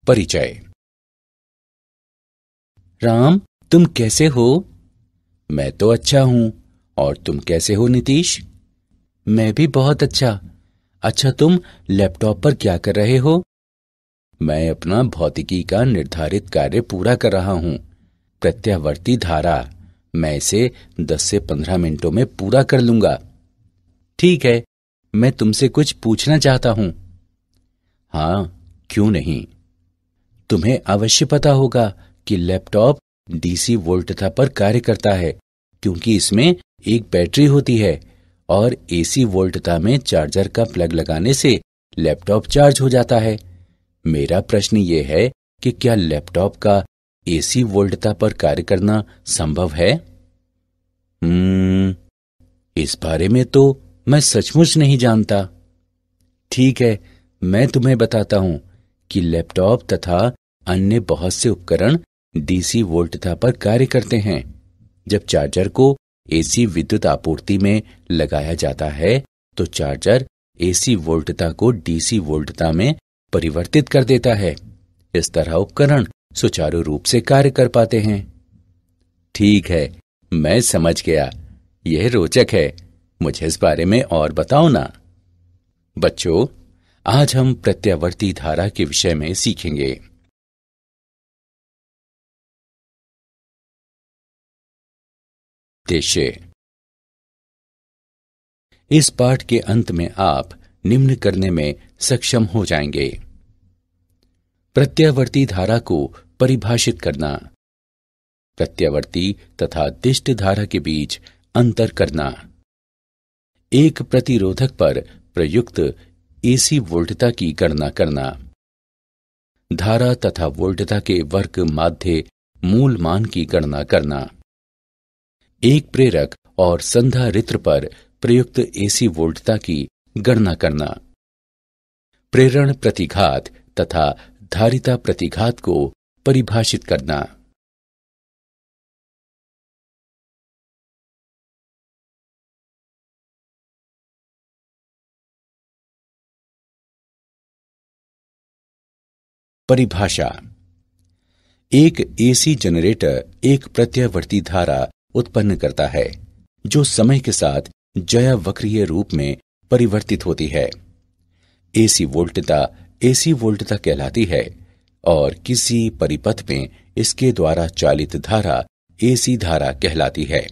परिचय। राम, तुम कैसे हो? मैं तो अच्छा हूं। और तुम कैसे हो नीतीश? मैं भी बहुत अच्छा। अच्छा, तुम लैपटॉप पर क्या कर रहे हो? मैं अपना भौतिकी का निर्धारित कार्य पूरा कर रहा हूं, प्रत्यावर्ती धारा। मैं इसे 10 से 15 मिनटों में पूरा कर लूंगा। ठीक है, मैं तुमसे कुछ पूछना चाहता हूं। हाँ, क्यों नहीं। तुम्हें अवश्य पता होगा कि लैपटॉप डीसी वोल्टता पर कार्य करता है, क्योंकि इसमें एक बैटरी होती है और एसी वोल्टता में चार्जर का प्लग लगाने से लैपटॉप चार्ज हो जाता है। मेरा प्रश्न ये है कि क्या लैपटॉप का एसी वोल्टता पर कार्य करना संभव है? इस बारे में तो मैं सचमुच नहीं जानता। ठीक है, मैं तुम्हें बताता हूं कि लैपटॉप तथा अन्य बहुत से उपकरण डीसी वोल्टता पर कार्य करते हैं। जब चार्जर को एसी विद्युत आपूर्ति में लगाया जाता है तो चार्जर एसी वोल्टता को डीसी वोल्टता में परिवर्तित कर देता है। इस तरह उपकरण सुचारू रूप से कार्य कर पाते हैं। ठीक है, मैं समझ गया। यह रोचक है। मुझे इस बारे में और बताओ ना। बच्चों, आज हम प्रत्यावर्ती धारा के विषय में सीखेंगे। उद्देश्य। इस पाठ के अंत में आप निम्न करने में सक्षम हो जाएंगे। प्रत्यावर्ती धारा को परिभाषित करना, प्रत्यावर्ती तथा दिष्ट धारा के बीच अंतर करना, एक प्रतिरोधक पर प्रयुक्त एसी वोल्टता की गणना करना, धारा तथा वोल्टता के वर्ग माध्य मूल मान की गणना करना, एक प्रेरक और संधारित्र पर प्रयुक्त एसी वोल्टता की गणना करना, प्रेरण प्रतिघात तथा धारिता प्रतिघात को परिभाषित करना। परिभाषा। एक एसी जनरेटर एक प्रत्यावर्ती धारा उत्पन्न करता है जो समय के साथ ज्यावक्रीय रूप में परिवर्तित होती है। एसी वोल्टता कहलाती है और किसी परिपथ में इसके द्वारा चालित धारा एसी धारा कहलाती है।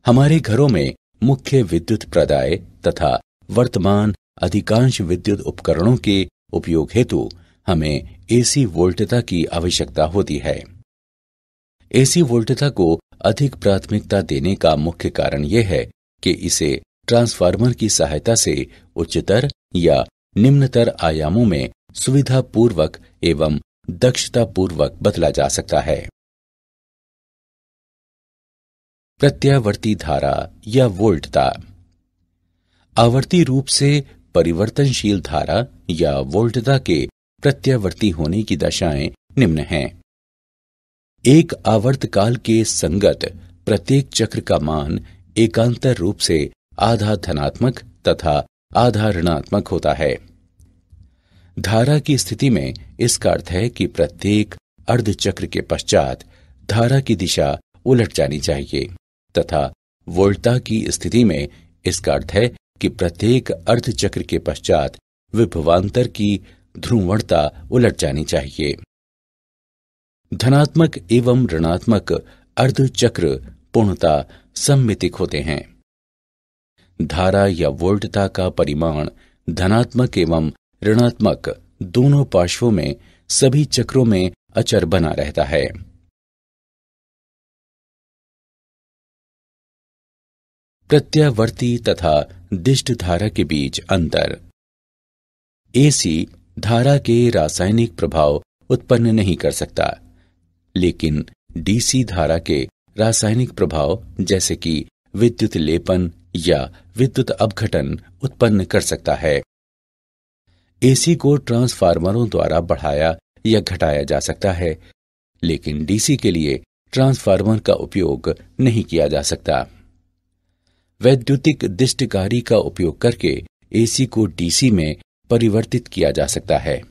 हमारे घरों में मुख्य विद्युत प्रदाय तथा वर्तमान अधिकांश विद्युत उपकरणों के उपयोग हेतु हमें एसी वोल्टता की आवश्यकता होती है। एसी वोल्टता को अधिक प्राथमिकता देने का मुख्य कारण यह है कि इसे ट्रांसफार्मर की सहायता से उच्चतर या निम्नतर आयामों में सुविधापूर्वक एवं दक्षतापूर्वक बदला जा सकता है। प्रत्यावर्ती धारा या वोल्टता। आवर्ती रूप से परिवर्तनशील धारा या वोल्टता के प्रत्यावर्ती होने की दशाएं निम्न हैं। एक आवर्तकाल के संगत प्रत्येक चक्र का मान एकांतर रूप से आधा धनात्मक तथा आधा ऋणात्मक होता है। धारा की स्थिति में इसका अर्थ है कि प्रत्येक अर्धचक्र के पश्चात धारा की दिशा उलट जानी चाहिए तथा वोल्टता की स्थिति में इसका अर्थ है कि प्रत्येक अर्धचक्र के पश्चात विभवांतर की ध्रुवणता उलट जानी चाहिए। धनात्मक एवं ऋणात्मक अर्धचक्र पूर्णतः सममितिक होते हैं। धारा या वोल्टता का परिमाण धनात्मक एवं ऋणात्मक दोनों पार्श्वों में सभी चक्रों में अचर बना रहता है। प्रत्यावर्ती तथा दिष्ट धारा के बीच अंतर। एसी धारा के रासायनिक प्रभाव उत्पन्न नहीं कर सकता, लेकिन डीसी धारा के रासायनिक प्रभाव जैसे कि विद्युत लेपन या विद्युत अपघटन उत्पन्न कर सकता है। एसी को ट्रांसफार्मरों द्वारा बढ़ाया या घटाया जा सकता है, लेकिन डीसी के लिए ट्रांसफार्मर का उपयोग नहीं किया जा सकता। वैद्युतिक दिष्टकारी का उपयोग करके एसी को डीसी में परिवर्तित किया जा सकता है,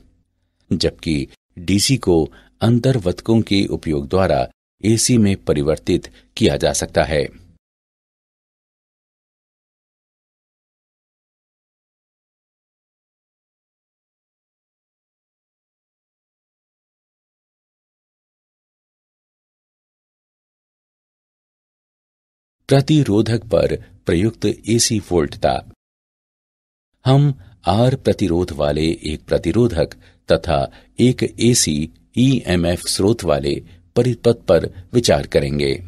जबकि डीसी को अंतर्वतकों के उपयोग द्वारा एसी में परिवर्तित किया जा सकता है। प्रतिरोधक पर प्रयुक्त एसी वोल्टता। हम आर प्रतिरोध वाले एक प्रतिरोधक तथा एक एसी ईएमएफ स्रोत वाले परिपथ पर विचार करेंगे।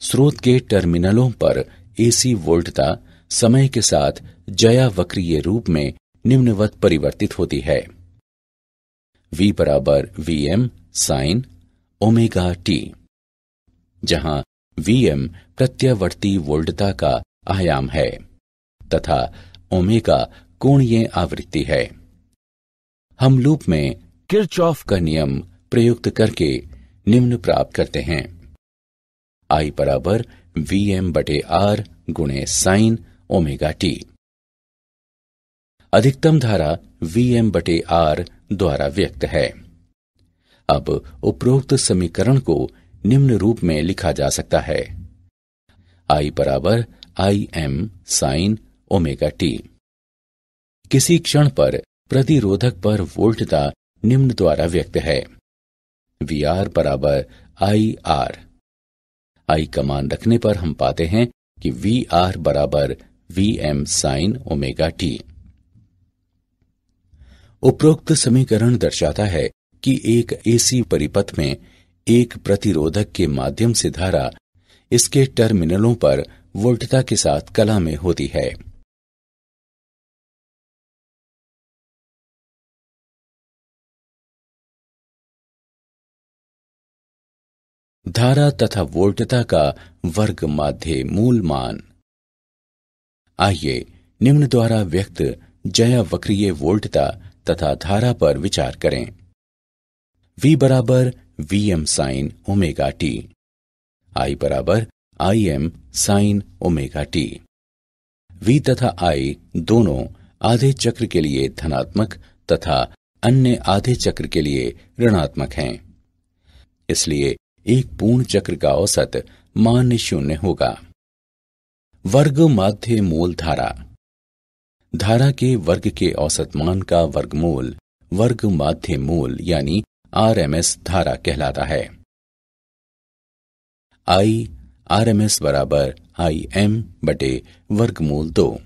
स्रोत के टर्मिनलों पर एसी वोल्टता समय के साथ ज्यावक्रीय रूप में निम्नवत परिवर्तित होती है। V बराबर Vm साइन ओमेगा टी, जहां Vm प्रत्यावर्ती वोल्टता का आयाम है तथा ओमेगा कोणीय आवृत्ति है। हम लूप में किरचॉफ का नियम प्रयुक्त करके निम्न प्राप्त करते हैं। I बराबर Vm बटे R गुणे साइन ओमेगा टी। अधिकतम धारा Vm बटे R द्वारा व्यक्त है। अब उपरोक्त समीकरण को निम्न रूप में लिखा जा सकता है। I बराबर Im साइन ओमेगा टी। किसी क्षण पर प्रतिरोधक पर वोल्टता निम्न द्वारा व्यक्त है। VR बराबर IR। I का मान रखने पर हम पाते हैं कि VR बराबर Vm साइन ओमेगा टी। उपरोक्त समीकरण दर्शाता है कि एक एसी परिपथ में एक प्रतिरोधक के माध्यम से धारा इसके टर्मिनलों पर वोल्टता के साथ कला में होती है। धारा तथा वोल्टता का वर्ग माध्य मूल मान। आइए निम्न द्वारा व्यक्त ज्यावक्रीय वोल्टता तथा धारा पर विचार करें। V बराबर Vm sign omega T. I बराबर Im sine omega T. V तथा I दोनों आधे चक्र के लिए धनात्मक तथा अन्य आधे चक्र के लिए ऋणात्मक हैं। इसलिए एक पूर्ण चक्र का औसत मान 0 होगा। वर्ग माध्य मूल धारा। धारा के वर्ग के औसत मान का वर्गमूल वर्ग माध्य मूल यानी RMS धारा कहलाता है। I RMS बराबर Im बटे वर्गमूल 2,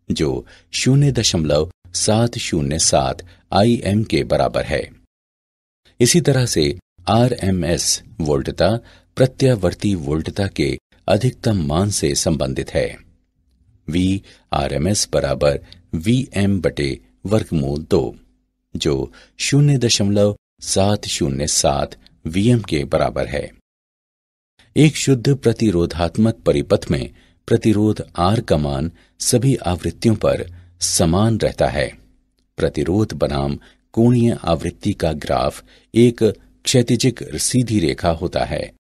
जो 0.707 Im के बराबर है। इसी तरह से RMS वोल्टता प्रत्यावर्ती वोल्टता के अधिकतम मान से संबंधित है। V RMS बराबर Vm बटे वर्गमूल 2, जो 0.707 Vm के बराबर है। एक शुद्ध प्रतिरोधात्मक परिपथ में प्रतिरोध R का मान सभी आवृत्तियों पर समान रहता है। प्रतिरोध बनाम कोणीय आवृत्ति का ग्राफ एक क्षैतिजिक सीधी रेखा होता है।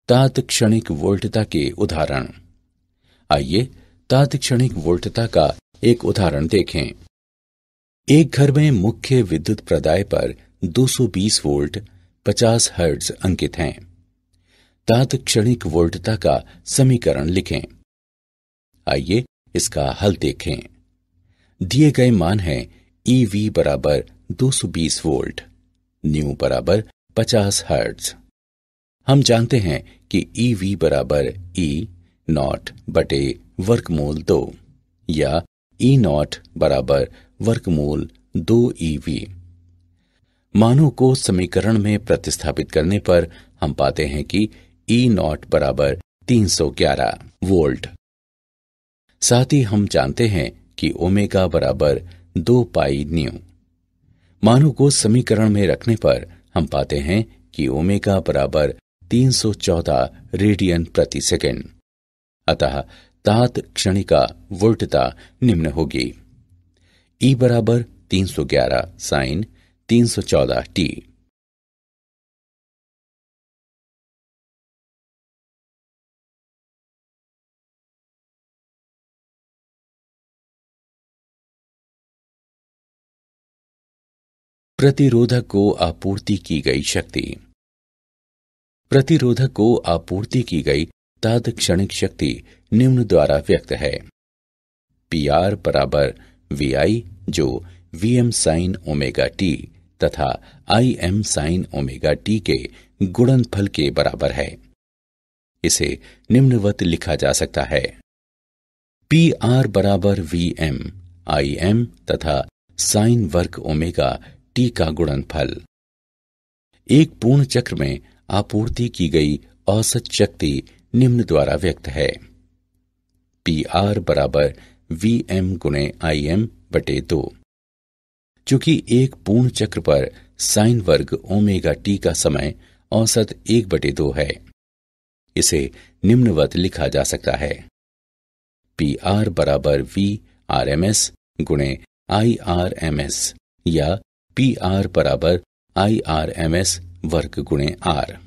तात्क्षणिक वोल्टता के उदाहरण। आइए तात्क्षणिक वोल्टता का एक उदाहरण देखें। एक घर में मुख्य विद्युत प्रदाय पर 220 वोल्ट 50 हर्ट्ज अंकित हैं। तात्क्षणिक वोल्टता का समीकरण लिखें। आइए इसका हल देखें। दिए गए मान है EV बराबर 220 वोल्ट, न्यू बराबर 50 हर्ट्ज। हम जानते हैं कि EV बराबर E नॉट बटे वर्गमूल 2 या E नॉट बराबर वर्गमूल 2EV। मानों को समीकरण में प्रतिस्थापित करने पर हम पाते हैं कि E नॉट बराबर 311 वोल्ट। साथ ही हम जानते हैं कि ओमेगा बराबर 2 पाई न्यू। मानों को समीकरण में रखने पर हम पाते हैं कि ओमेगा बराबर 314 रेडियन प्रति सेकंड। अतः तात्क्षणिका वोल्टता निम्न होगी। E बराबर 311 साइन 314 t। प्रतिरोधक को आपूर्ति की गई शक्ति। प्रतिरोधक को आपूर्ति की गई तात्क्षणिक शक्ति निम्न द्वारा व्यक्त है। PR बराबर VI जो Vm साइन ओमेगा टी तथा Im साइन ओमेगा टी के गुणनफल के बराबर है। इसे निम्नवत लिखा जा सकता है। PR बराबर Vm Im तथा साइन वर्ग ओमेगा टी का गुणनफल। एक पूर्ण चक्र में आपूर्ति की गई औसत शक्ति निम्न द्वारा व्यक्त है। PR बराबर Vm गुणे Im बटे 2। चूंकि एक पूर्ण चक्र पर साइन वर्ग ओमेगा टी का समय औसत 1/2 है, इसे निम्नवत लिखा जा सकता है। PR बराबर VRMS गुणे IRMS या PR बराबर IRMS वर्ग गुणे R।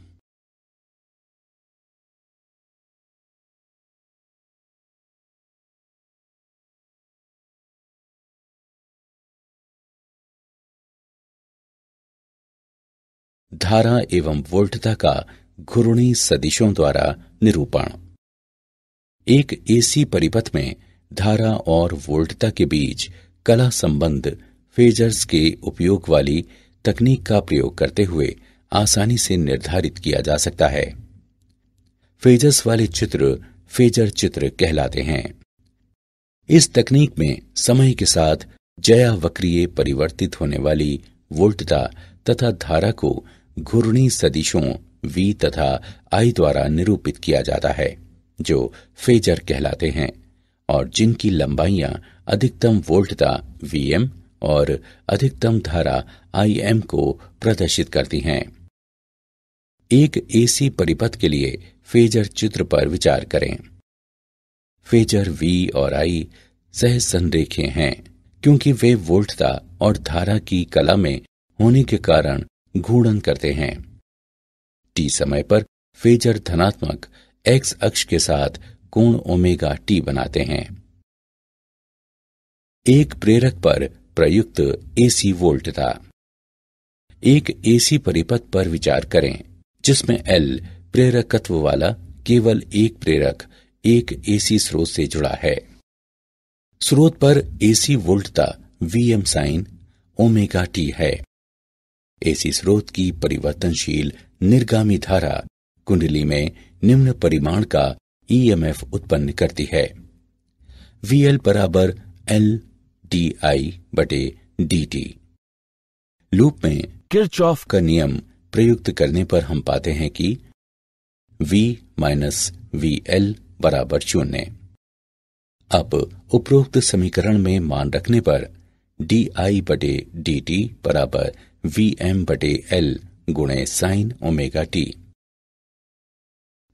धारा एवं वोल्टता का घूर्णी सदिशों द्वारा निरूपण। एक AC परिपथ में धारा और वोल्टता के बीच कला संबंध फेजर्स के उपयोग वाली तकनीक का प्रयोग करते हुए आसानी से निर्धारित किया जा सकता है। फेजर्स वाले चित्र फेजर चित्र कहलाते हैं। इस तकनीक में समय के साथ ज्यावक्रीय परिवर्तित होने वाली वोल्टता तथा धारा को घूर्णी सदिशों V तथा I द्वारा निरूपित किया जाता है, जो फेजर कहलाते हैं और जिनकी लंबाइयां अधिकतम वोल्टता Vm और अधिकतम धारा Im को प्रदर्शित करती हैं। एक AC परिपथ के लिए फेजर चित्र पर विचार करें। फेजर V और I सहसंरेखीय हैं क्योंकि वे वोल्टता और धारा की कला में होने के कारण घूर्णन करते हैं। T समय पर फेजर धनात्मक X अक्ष के साथ कोण ओमेगा T बनाते हैं। एक प्रेरक पर प्रयुक्त AC वोल्टता। एक AC परिपथ पर विचार करें जिसमें L प्रेरकत्व वाला केवल एक प्रेरक एक AC स्रोत से जुड़ा है। स्रोत पर AC वोल्टता Vm sine omega T है। AC स्रोत की परिवर्तनशील निर्गामी धारा कुंडली में निम्न परिमाण का EMF उत्पन्न करती है। VL बराबर L DI बटे DT। लूप में किरचॉफ का नियम प्रयुक्त करने पर हम पाते हैं कि V माइनस VL बराबर 0। अब उपरोक्त समीकरण में मान रखने पर DI बटे DT बराबर Vm बटे L गुणे साइन ओमेगा T।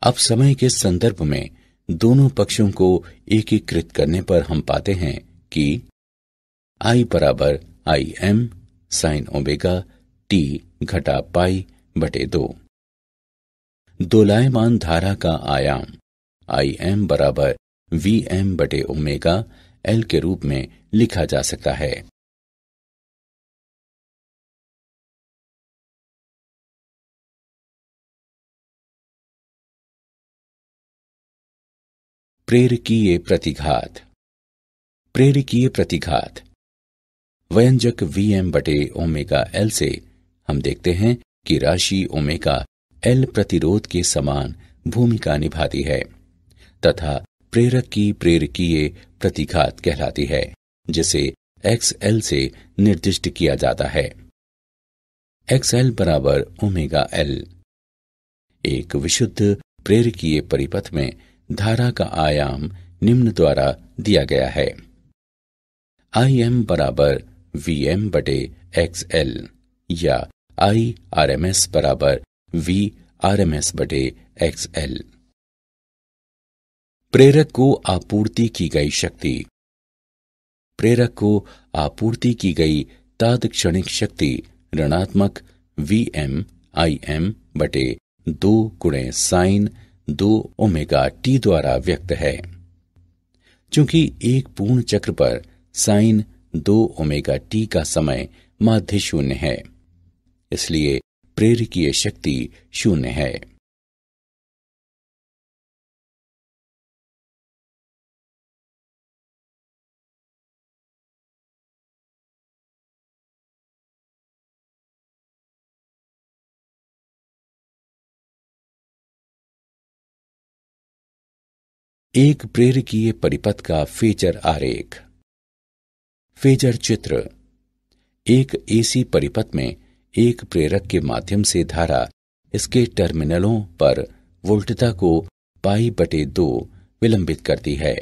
अब समय के संदर्भ में दोनों पक्षों को एकीकृत करने पर हम पाते हैं कि I बराबर Im साइन ओमेगा T घटा पाई बटे 2। दोलायमान धारा का आयाम Im बराबर Vm बटे ओमेगा L के रूप में लिखा जा सकता है। प्रेरकीय प्रतिघात। प्रेरकीय प्रतिघात व्यंजक Vm बटे ओमेगा L से हम देखते हैं कि राशि ओमेगा L प्रतिरोध के समान भूमिका निभाती है तथा प्रेरक की प्रेरकीय प्रतिघात कहलाती है, जिसे XL से निर्दिष्ट किया जाता है। XL बराबर ओमेगा L। एक विशुद्ध प्रेरकीय परिपथ में धारा का आयाम निम्न द्वारा दिया गया है। Im बराबर Vm बटे XL या IRMS बराबर VRMS बटे XL। प्रेरक को आपूर्ति की गई शक्ति। प्रेरक को आपूर्ति की गई तात्क्षणिक शक्ति ऋणात्मक Vm बटे 2 गुणे साइन 2 ओमेगा टी द्वारा व्यक्त है। चूंकि एक पूर्ण चक्र पर साइन 2 ओमेगा टी का समय माध्य शून्य है, इसलिए प्रेरकीय शक्ति शून्य है। एक प्रेरकीय परिपथ का फेजर आरेख। फेजर चित्र। एक एसी परिपथ में एक प्रेरक के माध्यम से धारा इसके टर्मिनलों पर वोल्टता को π/2 विलंबित करती है।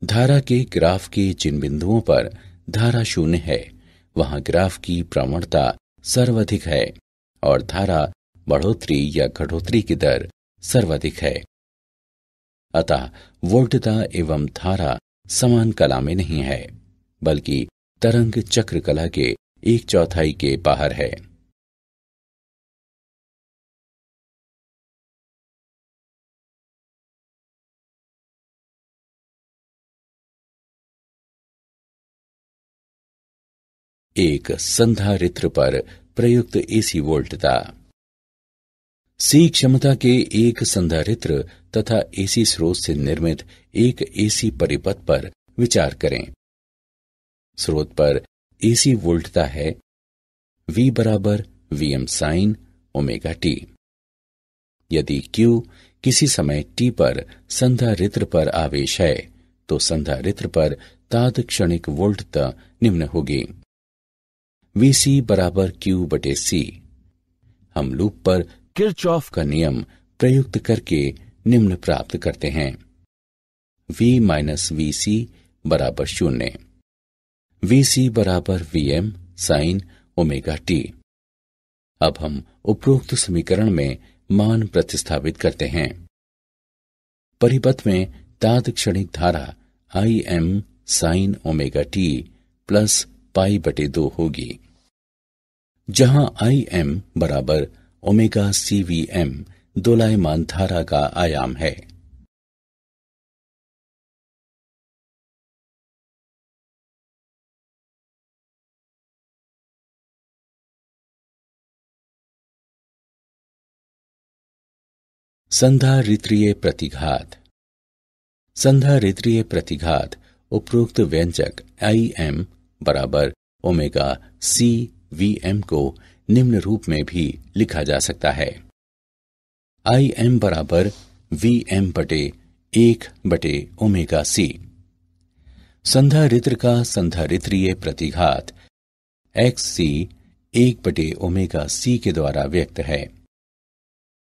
धारा के ग्राफ के जिन बिंदुओं पर धारा शून्य है, वहां ग्राफ की प्रवणता सर्वाधिक है और धारा बढ़ोतरी या घटोतरी की दर सर्वाधिक है। अतः वोल्टता एवं धारा समान कला में नहीं है, बल्कि तरंग चक्र कला के 1/4 के बाहर है। एक संधारित्र पर प्रयुक्त एसी वोल्टता। सी क्षमता के एक संधारित्र तथा एसी स्रोत से निर्मित एक एसी परिपथ पर विचार करें। स्रोत पर एसी वोल्टता है V बराबर Vm साइन ओमेगा टी। यदि Q किसी समय t पर संधारित्र पर आवेश है, तो संधारित्र पर तात्क्षणिक वोल्टता निम्न होगी Vc बराबर Q/C। हम लूप पर किरचॉफ का नियम प्रयुक्त करके निम्न प्राप्त करते हैं। V - Vc बराबर 0। Vc बराबर Vm साइन ओमेगा टी। अब हम उपरोक्त समीकरण में मान प्रतिस्थापित करते हैं। परिपथ में तात्क्षणिक धारा Im sine omega T plus π/2 होगी, जहां Im बराबर ओमेगा CVm दोलायमान धारा का आयाम है। संधारित्रीय प्रतिघात। संधारित्रीय प्रतिघात उपरोक्त व्यंजक Im बराबर ओमेगा CVm को निम्न रूप में भी लिखा जा सकता है। Im बराबर Vm/1/ओमेगा C। संधारित्र का संधारित्रीय प्रतिघात XC 1/ओमेगा C के द्वारा व्यक्त है।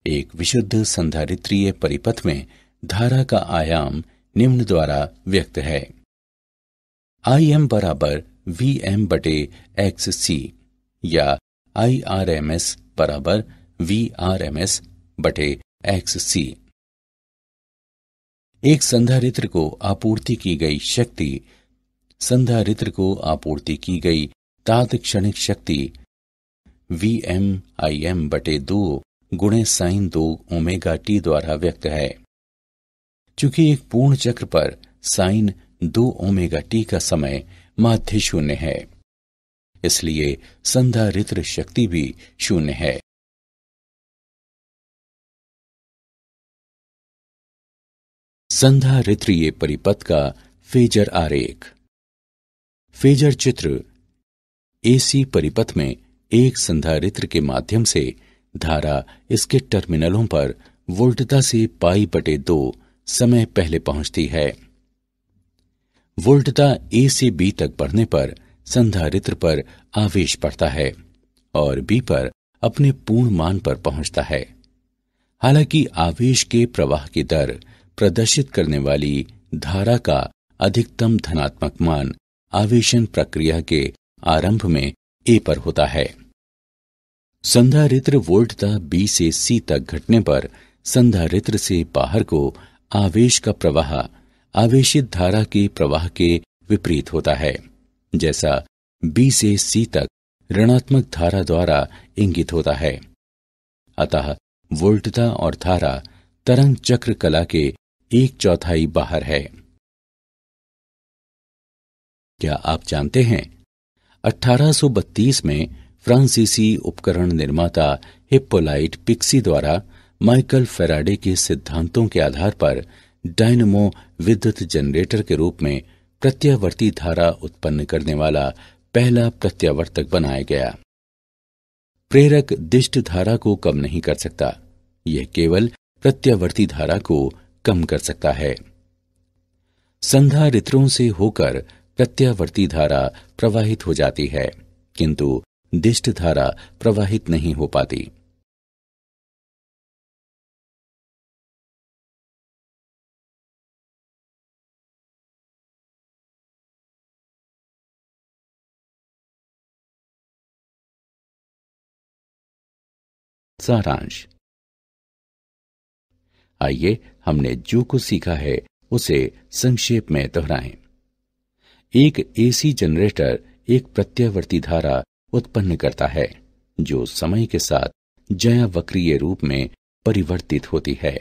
एक विशुद्ध संधारित्रीय परिपथ में धारा का आयाम निम्न द्वारा व्यक्त है। Im बराबर Vm/XC या IRMS बराबर VRMS/XC। एक संधारित्र को आपूर्ति की गई शक्ति संधारित्र को आपूर्ति की गई तात्क्षणिक शक्ति Vm/Im/2 गुणे साइन 2 ओमेगा टी द्वारा व्यक्त है। चूंकि एक पूर्ण चक्र पर साइन 2 ओमेगा टी का समय माध्य शून्य है, इसलिए संधारित्र शक्ति भी शून्य है। संधारित्रीय परिपथ का फेजर आरेख। फेजर चित्र। एसी परिपथ में एक संधारित्र के माध्यम से धारा इसके टर्मिनलों पर वोल्टता से π/2 समय पहले पहुंचती है। वोल्टता A से B तक बढ़ने पर संधारित्र पर आवेश पड़ता है और B पर अपने पूर्ण मान पर पहुंचता है। हालांकि आवेश के प्रवाह की दर प्रदर्शित करने वाली धारा का अधिकतम धनात्मक मान आवेशन प्रक्रिया के आरंभ में A पर होता है। संधारित्र वोल्टता B से C तक घटने पर संधारित्र से बाहर को आवेश का प्रवाह आवेशित धारा के प्रवाह के विपरीत होता है, जैसा B से C तक ऋणात्मक धारा द्वारा इंगित होता है। अतः वोल्टता और धारा तरंग चक्र कला के 1/4 बाहर है। क्या आप जानते हैं 1832 में फ्रांसीसी उपकरण निर्माता हिप्पोलाइट पिक्सी द्वारा माइकल फैराडे के सिद्धांतों के आधार पर डायनमो विद्युत जनरेटर के रूप में प्रत्यावर्ती धारा उत्पन्न करने वाला पहला प्रत्यावर्तक बनाया गया। प्रेरक दिष्ट धारा को कम नहीं कर सकता, यह केवल प्रत्यावर्ती धारा को कम कर सकता है। संधारित्रों से होकर प्रत्यावर्ती धारा प्रवाहित हो जाती है, किंतु दिष्ट धारा प्रवाहित नहीं हो पाती। सारांश। आइए हमने जो कुछ सीखा है उसे संक्षेप में दोहराएं। एक एसी जनरेटर एक प्रत्यावर्ती धारा उत्पन्न करता है जो समय के साथ ज्यावक्रीय रूप में परिवर्तित होती है।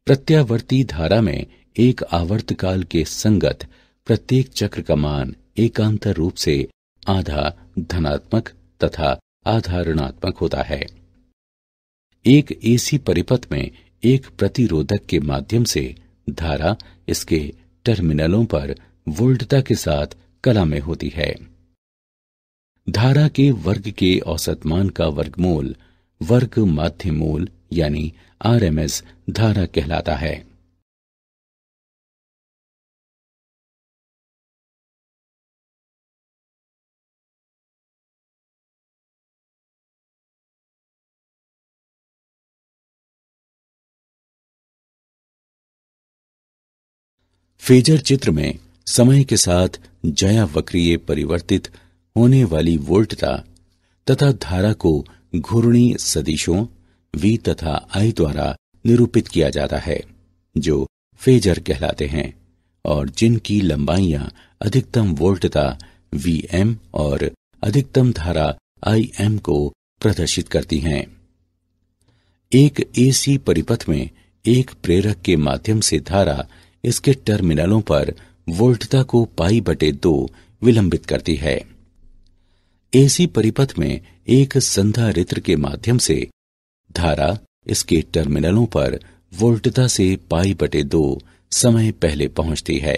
प्रत्यावर्ती धारा में एक आवर्तकाल के संगत प्रत्येक चक्र का मान एकांतर रूप से आधा धनात्मक तथा आधा ऋणात्मक होता है। एक एसी परिपथ में एक प्रतिरोधक के माध्यम से धारा इसके टर्मिनलों पर वोल्टता के साथ कला में होती है। धारा के वर्ग के औसत मान का वर्गमूल वर्ग माध्य मूल यानी आरएमएस धारा कहलाता है। फेजर चित्र में समय के साथ ज्यावक्रीय परिवर्तित होने वाली वोल्टता तथा धारा को घूर्णी सदिशों V तथा I द्वारा निरूपित किया जाता है, जो फेजर कहलाते हैं और जिनकी लंबाइयां अधिकतम वोल्टता Vm और अधिकतम धारा Im को प्रदर्शित करती हैं। एक एसी परिपथ में एक प्रेरक के माध्यम से धारा इसके टर्मिनलों पर वोल्टता को π/2 विलंबित करती है। एसी परिपथ में एक संधारित्र के माध्यम से धारा इसके टर्मिनलों पर वोल्टता से π/2 समय पहले पहुंचती है।